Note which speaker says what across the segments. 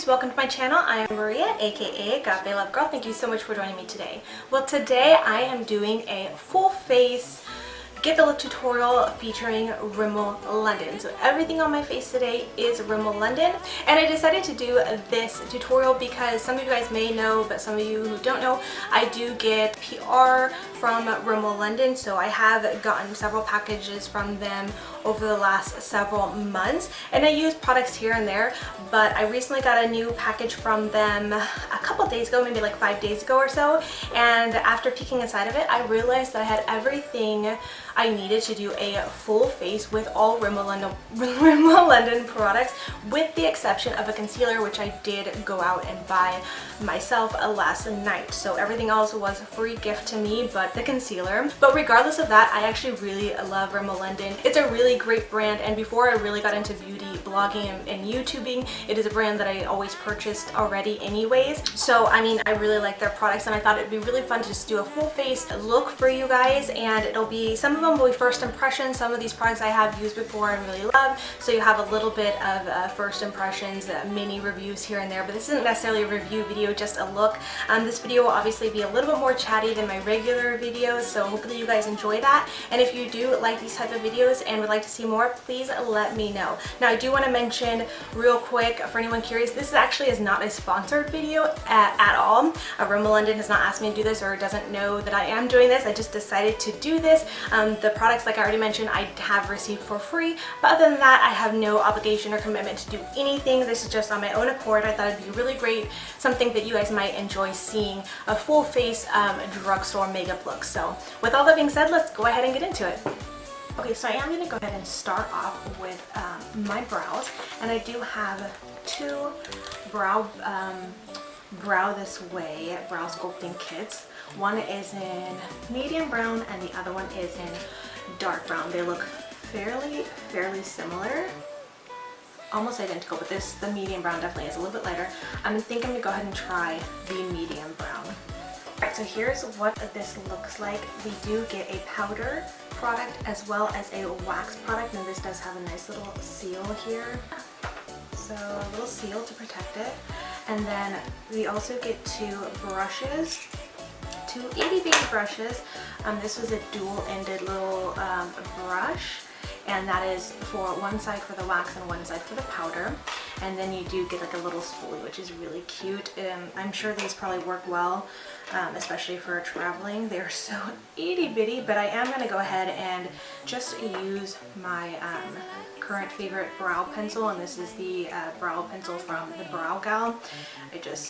Speaker 1: guys, welcome to my channel. I am Maria, aka Agape Love Girl. Thank you so much for joining me today. Well, today I am doing a full face get the look tutorial featuring Rimmel London. So everything on my face today is Rimmel London, and I decided to do this tutorial because some of you guys may know, but some of you who don't know, I do get PR from Rimmel London. So I have gotten several packages from them over the last several months, and I use products here and there, but I recently got a new package from them a couple days ago, maybe like 5 days ago or so, and after peeking inside of it, I realized that I had everything I needed to do a full face with all Rimmel London products, with the exception of a concealer, which I did go out and buy myself last night. So everything else was a free gift to me but the concealer. But regardless of that, I actually really love Rimmel London. It's a really great brand, and before I really got into beauty blogging and YouTubing, it is a brand that I always purchased already anyways. So I mean, I really like their products, and I thought it'd be really fun to just do a full face look for you guys, and it'll be, some of them will be first impressions. Some of these products I have used before and really love, so you have a little bit of first impressions, mini reviews here and there, but this isn't necessarily a review video, just a look. This video will obviously be a little bit more chatty than my regular videos, so hopefully you guys enjoy that. And if you do like these type of videos and would like to see more, please let me know. Now, I do want to mention real quick, for anyone curious, this actually is not a sponsored video at all. Rimmel London has not asked me to do this or doesn't know that I am doing this. I just decided to do this. The products, like I already mentioned, I have received for free, but other than that, I have no obligation or commitment to do anything. This is just on my own accord. I thought it'd be really great, something that you guys might enjoy seeing, a full face drugstore makeup look. So with all that being said, let's go ahead and get into it. Okay, so I am going to go ahead and start off with my brows, and I do have two brow this way brow sculpting kits. One is in medium brown and the other one is in dark brown. They look fairly similar, almost identical, but the medium brown definitely is a little bit lighter. I think I'm gonna go ahead and try the medium brown. Alright, so here's what this looks like. We do get a powder product as well as a wax product, and this does have a nice little seal here. So a little seal to protect it. And then we also get two brushes, two itty bitty brushes. This was a dual-ended little brush, and that is for one side for the wax and one side for the powder. And then you do get like a little spoolie, which is really cute. I'm sure these probably work well, especially for traveling. They're so itty bitty, but I am going to go ahead and just use my current favorite brow pencil, and this is the brow pencil from the Brow Gal.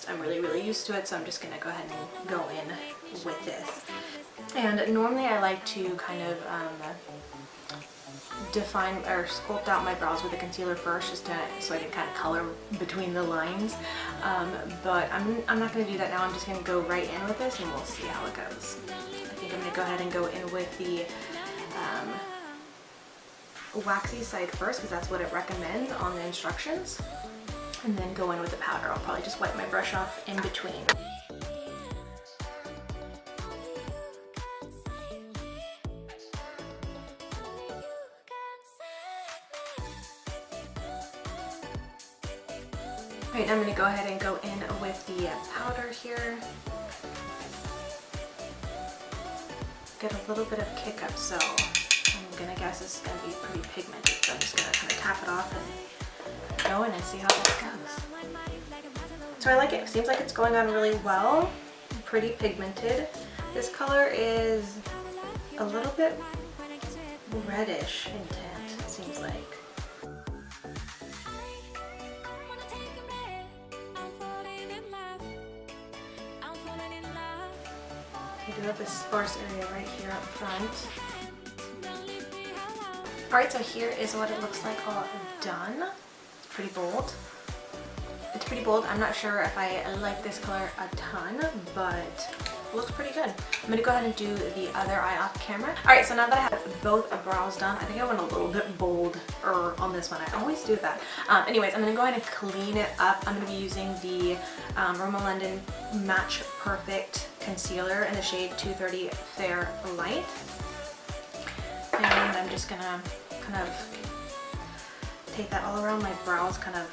Speaker 1: I'm really used to it, so I'm just going to go ahead and go in with this. And normally I like to kind of define or sculpt out my brows with a concealer first, just so I can kind of color between the lines, but I'm not going to do that now. I'm just going to go right in with this and we'll see how it goes. I think I'm going to go ahead and go in with the waxy side first, because that's what it recommends on the instructions, and then go in with the powder. I'll probably just wipe my brush off in between. Alright, I'm going to go ahead and go in with the powder here. Get a little bit of kick up, so I'm going to guess this is going to be pretty pigmented. So I'm just going to kind of tap it off and go in and see how this goes. So I like it. Seems like it's going on really well. Pretty pigmented. This color is a little bit reddish in tint, it seems like. I do have this sparse area right here up front. Alright, so here is what it looks like all done. It's pretty bold. It's pretty bold. I'm not sure if I like this color a ton, but it looks pretty good. I'm going to go ahead and do the other eye off camera. Alright, so now that I have both brows done, I think I went a little bit bolder on this one. I always do that. Anyways, I'm going to go ahead and clean it up. I'm going to be using the Rimmel London Match Perfect Concealer in the shade 230 Fair Light. And I'm just going to kind of take that all around my brows, kind of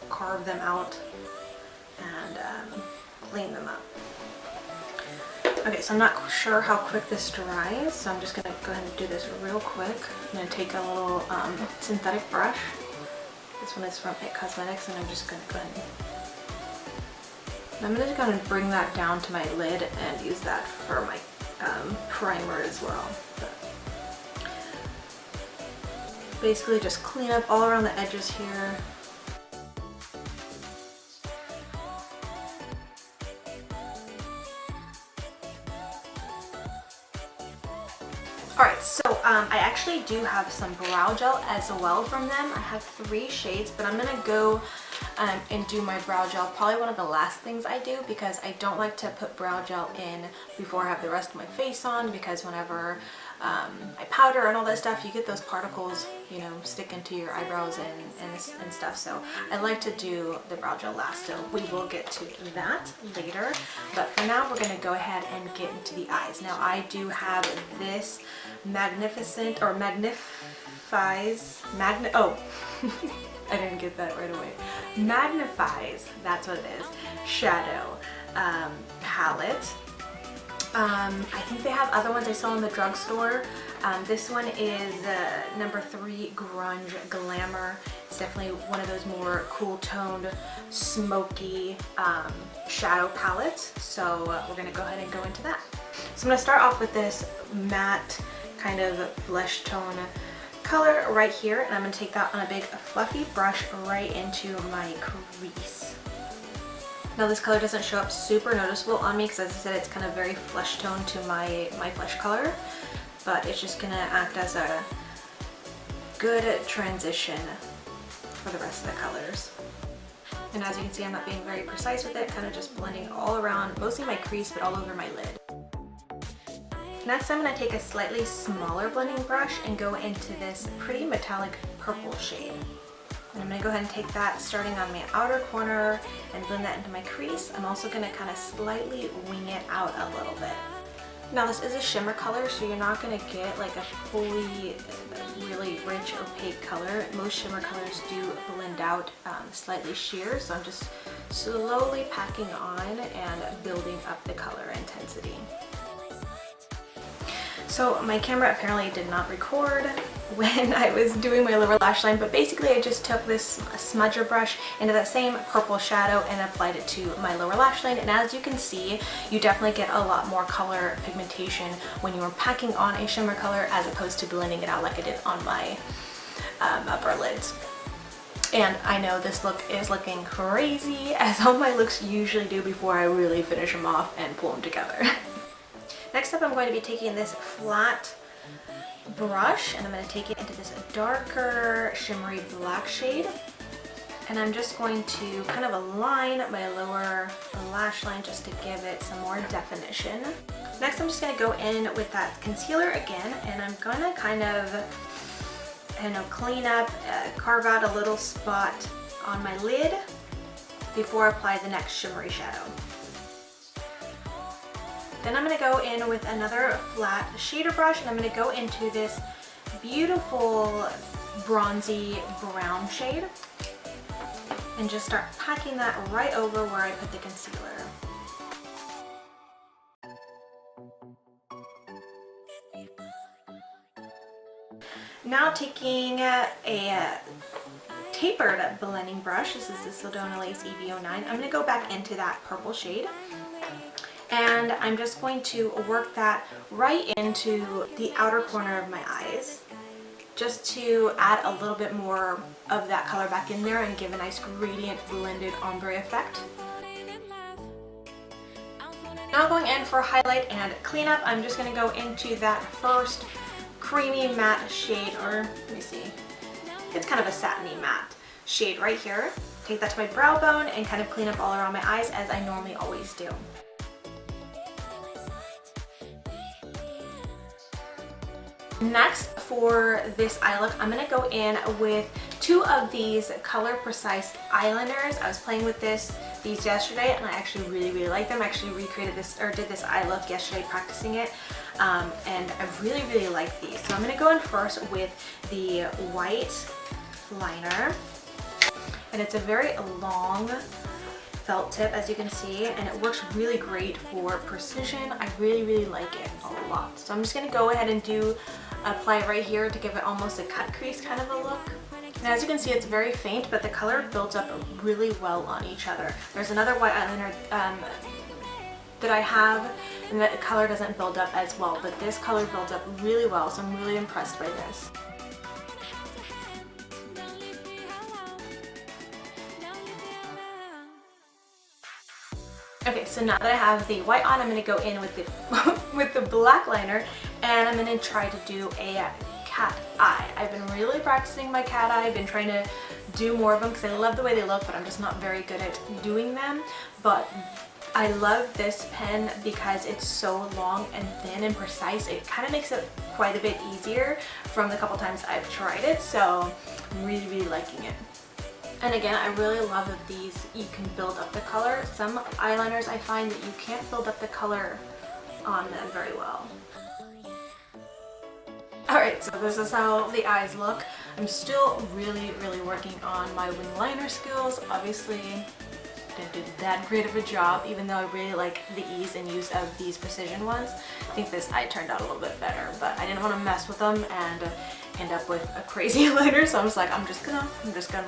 Speaker 1: carve them out and clean them up. Okay, so I'm not sure how quick this dries, so I'm just going to go ahead and do this real quick. I'm going to take a little synthetic brush. This one is from It Cosmetics, and I'm just going to go ahead and I'm just going to bring that down to my lid and use that for my primer as well. But basically just clean up all around the edges here. Alright, so I actually do have some brow gel as well from them. I have 3 shades, but I'm going to go and do my brow gel probably one of the last things I do, because I don't like to put brow gel in before I have the rest of my face on, because whenever I powder and all that stuff, you get those particles, you know, stick into your eyebrows and stuff. So I like to do the brow gel last, so we will get to that later. But for now, we're going to go ahead and get into the eyes. Now I do have this Magnif'eyes, I didn't get that right away. Magnif'eyes, that's what it is, shadow palette. I think they have other ones I saw in the drugstore. This one is number 3 Grunge Glamour. It's definitely one of those more cool toned, smoky shadow palettes. So we're going to go ahead and go into that. So I'm going to start off with this matte kind of flesh tone color right here, and I'm going to take that on a big fluffy brush right into my crease. Now this color doesn't show up super noticeable on me because, as I said, it's kind of very flesh tone to my flesh color, but it's just going to act as a good transition for the rest of the colors. And as you can see, I'm not being very precise with it, kind of just blending all around, mostly my crease, but all over my lid. Next, I'm going to take a slightly smaller blending brush and go into this pretty metallic purple shade. And I'm going to go ahead and take that starting on my outer corner and blend that into my crease. I'm also going to kind of slightly wing it out a little bit. Now this is a shimmer color, so you're not going to get like a fully really rich opaque color. Most shimmer colors do blend out slightly sheer, so I'm just slowly packing on and building up the color intensity. So my camera apparently did not record when I was doing my lower lash line, but basically I just took this smudger brush into that same purple shadow and applied it to my lower lash line. And as you can see, you definitely get a lot more color pigmentation when you are packing on a shimmer color as opposed to blending it out like I did on my upper lids. And I know this look is looking crazy, as all my looks usually do before I really finish them off and pull them together. Next up, I'm going to be taking this flat brush and I'm going to take it into this darker shimmery black shade, and I'm just going to kind of align my lower lash line just to give it some more definition. Next, I'm just going to go in with that concealer again, and I'm going to kind of, clean up, carve out a little spot on my lid before I apply the next shimmery shadow. Then I'm going to go in with another flat shader brush, and I'm going to go into this beautiful bronzy brown shade and just start packing that right over where I put the concealer. Now taking a tapered blending brush, this is the Scandeleyes Water, I'm going to go back into that purple shade. And I'm just going to work that right into the outer corner of my eyes, just to add a little bit more of that color back in there and give a nice gradient blended ombre effect. Now going in for highlight and cleanup, I'm just going to go into that first creamy matte shade, or let me see, it's kind of a satiny matte shade right here. Take that to my brow bone and kind of clean up all around my eyes as I normally always do. Next, for this eye look, I'm going to go in with 2 of these Color Precise eyeliners. I was playing with these yesterday, and I actually really like them. I actually recreated this, or did this eye look yesterday practicing it, and I really like these. So I'm going to go in first with the white liner, and it's a very long felt tip, as you can see, and it works really great for precision. I really like it a lot. So I'm just going to go ahead and apply it right here to give it almost a cut crease kind of a look. And as you can see, it's very faint, but the color builds up really well on each other. There's another white eyeliner that I have, and the color doesn't build up as well, but this color builds up really well, so I'm really impressed by this. Okay, so now that I have the white on, I'm going to go in with the with the black liner, and I'm going to try to do a cat eye. I've been really practicing my cat eye. I've been trying to do more of them because I love the way they look, but I'm just not very good at doing them. But I love this pen because it's so long and thin and precise. It kind of makes it quite a bit easier from the couple times I've tried it, so I'm really liking it. And again, I really love that these, you can build up the color. Some eyeliners I find that you can't build up the color on them very well. Alright, so this is how the eyes look. I'm still really working on my wing liner skills. Obviously, didn't do that great of a job, even though I really like the ease and use of these precision ones. I think this eye turned out a little bit better, but I didn't want to mess with them and end up with a crazy liner, so I was like, I'm just gonna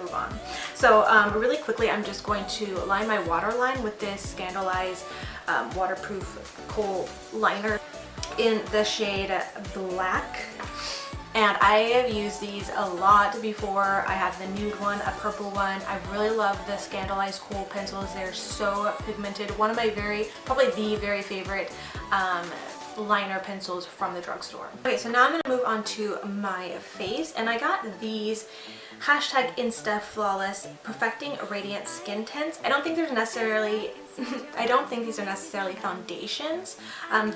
Speaker 1: move on. So really quickly, I'm just going to line my waterline with this Scandeleyes waterproof kohl liner in the shade Black. And I have used these a lot before. I have the nude one, a purple one. I really love the Scandeleyes kohl pencils. They're so pigmented. One of my probably the very favorite liner pencils from the drugstore. Okay, so now I'm going to move on to my face, and I got these hashtag Insta Flawless Perfecting Radiant Skin Tints. I don't think these are necessarily foundations.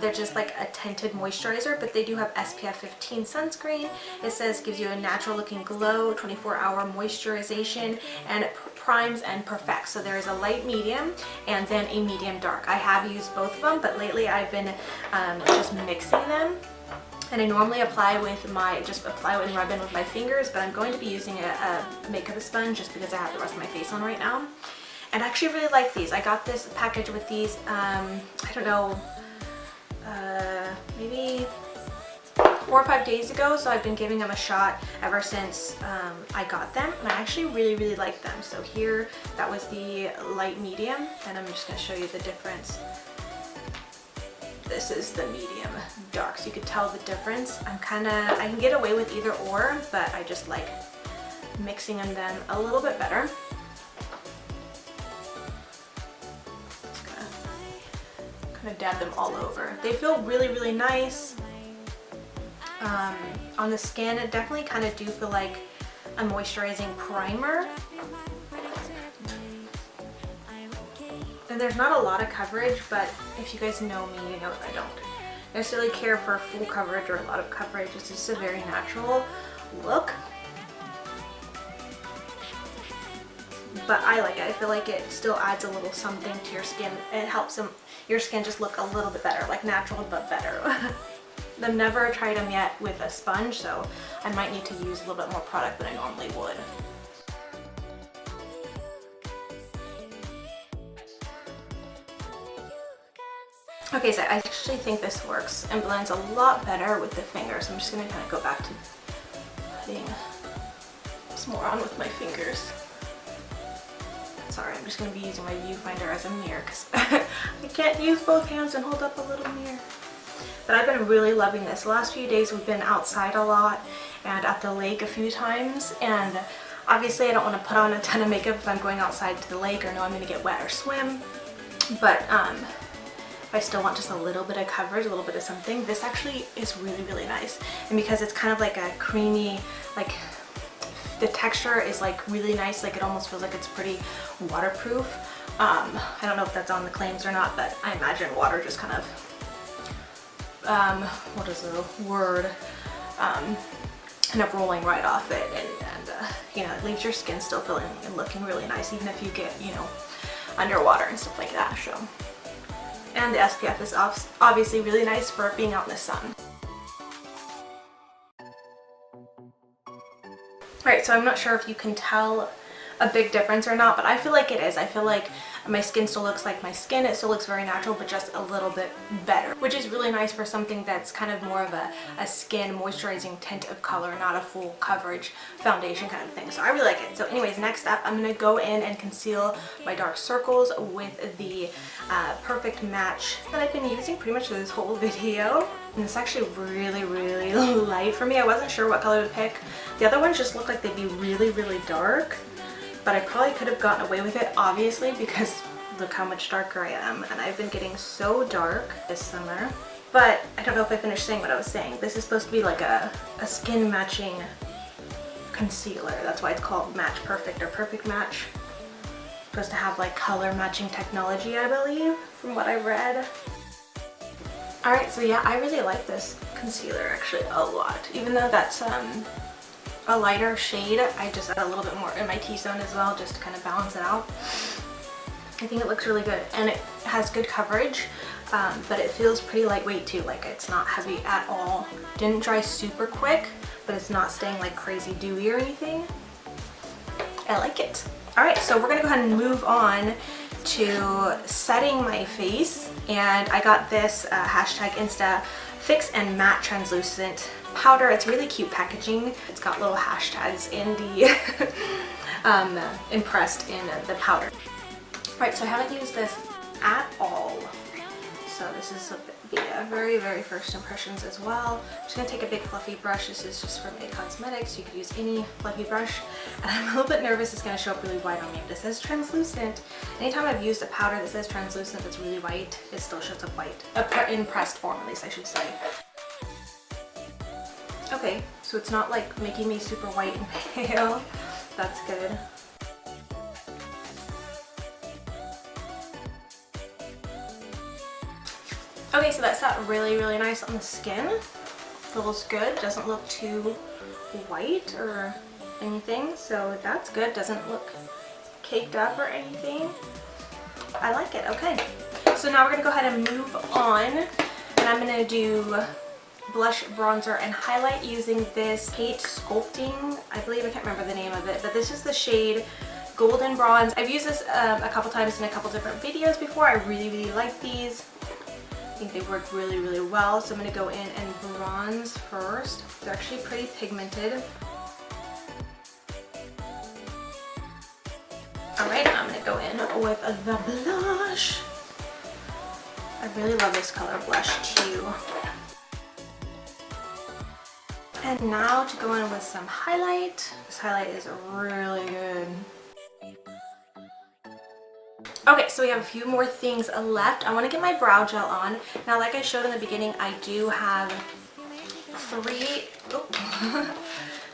Speaker 1: They're just like a tinted moisturizer, but they do have SPF 15 sunscreen. It says gives you a natural looking glow, 24-hour moisturization, and primes and perfects. So there is a light medium and then a medium dark. I have used both of them, but lately I've been just mixing them. And I normally apply just apply and rub in with my fingers, but I'm going to be using a makeup sponge just because I have the rest of my face on right now. And I actually really like these. I got this package with these, I don't know, maybe 4 or 5 days ago, so I've been giving them a shot ever since I got them, and I actually really like them. So here, that was the light medium, and I'm just going to show you the difference. This is the medium dark, so you could tell the difference. I can get away with either or, but I just like mixing them a little bit better. Just gonna kind of dab them all over. They feel really nice. On the skin, it definitely kind of do feel like a moisturizing primer. And there's not a lot of coverage, but if you guys know me, you know that I don't necessarily care for full coverage or a lot of coverage. It's just a very natural look. But I like it. I feel like it still adds a little something to your skin. It helps your skin just look a little bit better, like natural but better. I've never tried them yet with a sponge, so I might need to use a little bit more product than I normally would. Okay, so I actually think this works and blends a lot better with the fingers. I'm just going to kind of go back to putting some more on with my fingers. Sorry, I'm just going to be using my viewfinder as a mirror because I can't use both hands and hold up a little mirror. But I've been really loving this. The last few days we've been outside a lot and at the lake a few times, and obviously I don't want to put on a ton of makeup if I'm going outside to the lake or know I'm going to get wet or swim. But if I still want just a little bit of coverage, a little bit of something, this actually is really nice. And because it's kind of like a creamy, like the texture is like really nice, like it almost feels like it's pretty waterproof. I don't know if that's on the claims or not, but I imagine water just kind of, what is the word, kind of rolling right off it, and you know, it leaves your skin still feeling and looking really nice, even if you get, you know, underwater and stuff like that. So. And the SPF is obviously really nice for being out in the sun. Alright, so I'm not sure if you can tell a big difference or not, but I feel like it is. I feel like my skin still looks like my skin. It still looks very natural, but just a little bit better, which is really nice for something that's kind of more of a skin moisturizing tint of color, not a full coverage foundation kind of thing. So I really like it. So anyways, next up, I'm going to go in and conceal my dark circles with the Perfect Match that I've been using pretty much this whole video. And it's actually really, really light for me. I wasn't sure what color to pick. The other ones just look like they'd be really, really dark, but I probably could have gotten away with it, obviously, because look how much darker I am. And I've been getting so dark this summer. But I don't know if I finished saying what I was saying. This is supposed to be like a skin matching concealer. That's why it's called Match Perfect or Perfect Match. It's supposed to have like color matching technology, I believe, from what I read. Alright, so yeah, I really like this concealer actually a lot. Even though that's a lighter shade, I just add a little bit more in my T-zone as well, just to kind of balance it out. I think it looks really good, and it has good coverage, but it feels pretty lightweight too. Like, it's not heavy at all. Didn't dry super quick, but it's not staying like crazy dewy or anything. I like it. Alright, so we're gonna go ahead and move on to setting my face, and I got this hashtag Insta Fix and Matte Translucent powder. It's really cute packaging. It's got little hashtags in the impressed in the powder. Right, so I haven't used this at all, so this is the very, very first impressions as well. I'm just going to take a big fluffy brush. This is just from It Cosmetics. You could use any fluffy brush, and I'm a little bit nervous it's going to show up really white on me, but it says translucent. Anytime I've used a powder that says translucent that's really white, it still shows up white. In pressed form, at least I should say. Okay, so it's not like making me super white and pale. That's good. Okay, so that sat really, really nice on the skin. Feels good, doesn't look too white or anything, so that's good. Doesn't look caked up or anything. I like it. Okay, so now we're gonna go ahead and move on, and I'm gonna do blush, bronzer, and highlight using this Kate Sculpting, I believe, I can't remember the name of it, but this is the shade Golden Bronze. I've used this a couple times in a couple different videos before. I really, really like these. I think they work really, really well. So I'm going to go in and bronze first. They're actually pretty pigmented. Alright, I'm going to go in with the blush. I really love this color blush too. And now to go in with some highlight. This highlight is really good. Okay, so we have a few more things left. I want to get my brow gel on. Now, like I showed in the beginning, I do have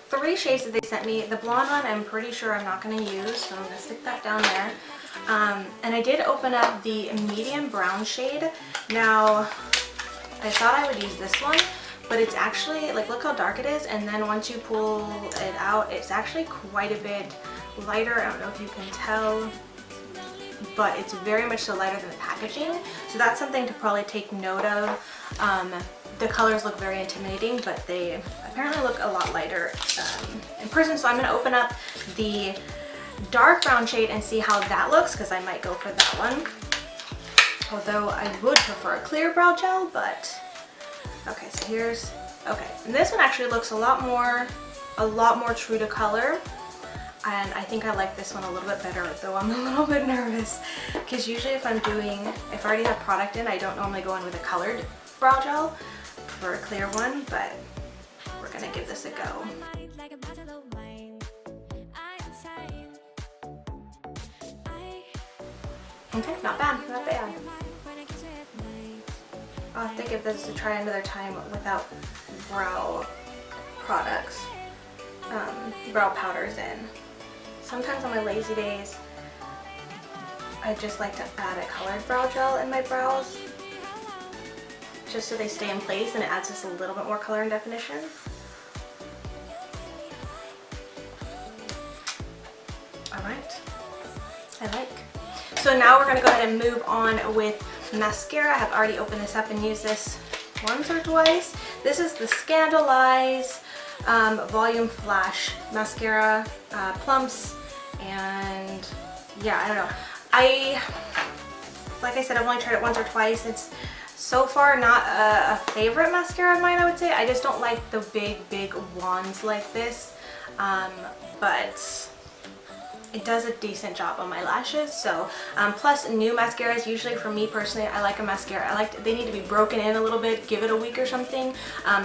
Speaker 1: three shades that they sent me. The blonde one I'm pretty sure I'm not going to use, so I'm going to stick that down there. And I did open up the medium brown shade. Now, I thought I would use this one, but it's actually, like, look how dark it is, and then once you pull it out, it's actually quite a bit lighter. I don't know if you can tell, but it's very much so lighter than the packaging. So that's something to probably take note of. The colors look very intimidating, but they apparently look a lot lighter in person. So I'm going to open up the dark brown shade and see how that looks, because I might go for that one. Although I would prefer a clear brow gel, but okay, so here's, okay. And this one actually looks a lot more true to color. And I think I like this one a little bit better, though I'm a little bit nervous. Because usually if I already have product in, I don't normally go in with a colored brow gel for a clear one, but we're gonna give this a go. Okay, not bad, not bad. I'll have to give this a try another time without brow products, brow powders in. Sometimes on my lazy days, I just like to add a colored brow gel in my brows, just so they stay in place and it adds just a little bit more color and definition. Alright, I like. So now we're going to go ahead and move on with mascara. I have already opened this up and used this once or twice. This is the Scandeleyes Volume Flash Mascara, plumps And yeah, I don't know. Like I said, I've only tried it once or twice. It's so far not a favorite mascara of mine, I would say. I just don't like the big wands like this. But it does a decent job on my lashes. So plus new mascaras, usually for me personally, I like a mascara, they need to be broken in a little bit, give it a week or something.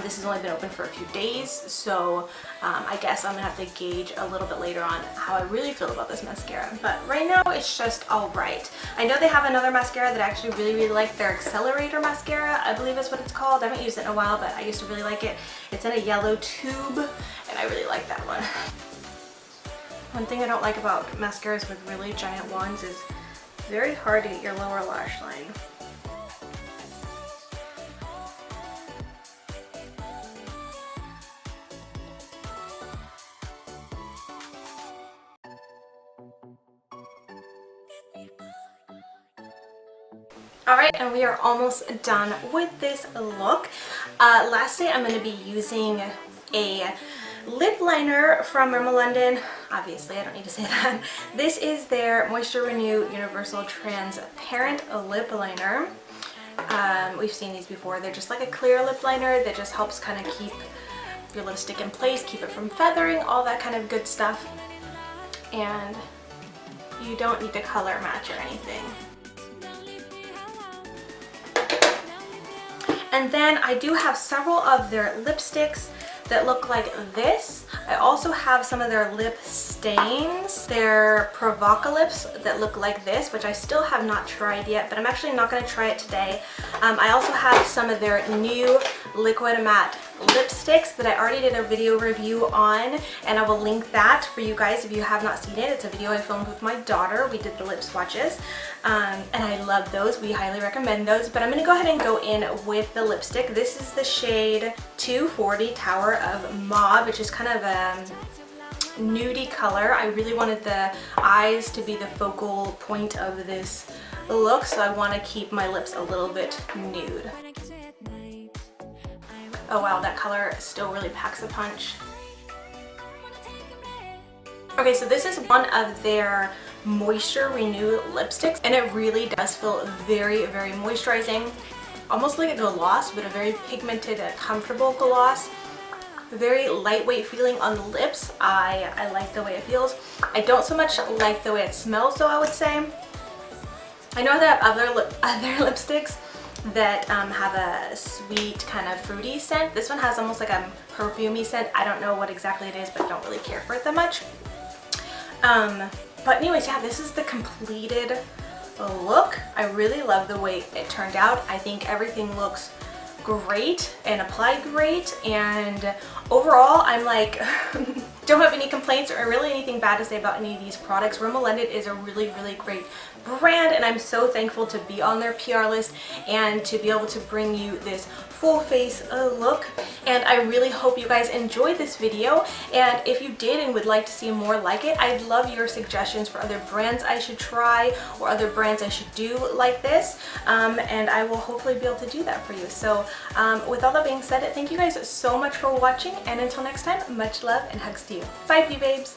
Speaker 1: This has only been open for a few days, so I guess I'm gonna have to gauge a little bit later on how I really feel about this mascara. But right now it's just all right. I know they have another mascara that I actually really like, their Accelerator Mascara, I believe is what it's called. I haven't used it in a while, but I used to really like it. It's in a yellow tube and I really like that one. One thing I don't like about mascaras with really giant wands is it's very hard to get your lower lash line. Alright, and we are almost done with this look. Lastly, I'm going to be using a lip liner from Rimmel London. Obviously, I don't need to say that. This is their Moisture Renew Universal Transparent Lip Liner. We've seen these before. They're just like a clear lip liner that just helps kind of keep your lipstick in place, keep it from feathering, all that kind of good stuff. And you don't need to color match or anything. And then I do have several of their lipsticks that look like this. I also have some of their lip stains, their Provocalips that look like this, which I still have not tried yet, but I'm actually not going to try it today. I also have some of their new liquid matte lipsticks that I already did a video review on, and I will link that for you guys if you have not seen it. It's a video I filmed with my daughter. We did the lip swatches, and I love those. We highly recommend those, but I'm going to go ahead and go in with the lipstick. This is the shade 240 Tower of Mauve, which is kind of a nudie color. I really wanted the eyes to be the focal point of this look, so I want to keep my lips a little bit nude. Oh wow, that color still really packs a punch. Okay, so this is one of their Moisture Renew lipsticks, and it really does feel very moisturizing. Almost like a gloss, but a very pigmented and comfortable gloss. Very lightweight feeling on the lips. I like the way it feels. I don't so much like the way it smells though, I would say. I know that other lipsticks that have a sweet kind of fruity scent. This one has almost like a perfumey scent. I don't know what exactly it is, but I don't really care for it that much. But anyways, yeah, this is the completed look. I really love the way it turned out. I think everything looks great and applied great, and overall I'm like don't have any complaints or really anything bad to say about any of these products. Rimmel London is a really great brand, and I'm so thankful to be on their PR list and to be able to bring you this full face look. And I really hope you guys enjoyed this video, and if you did and would like to see more like it, I'd love your suggestions for other brands I should try or other brands I should do like this, and I will hopefully be able to do that for you. So with all that being said, thank you guys so much for watching, and until next time, much love and hugs to you. Bye, P-Babes!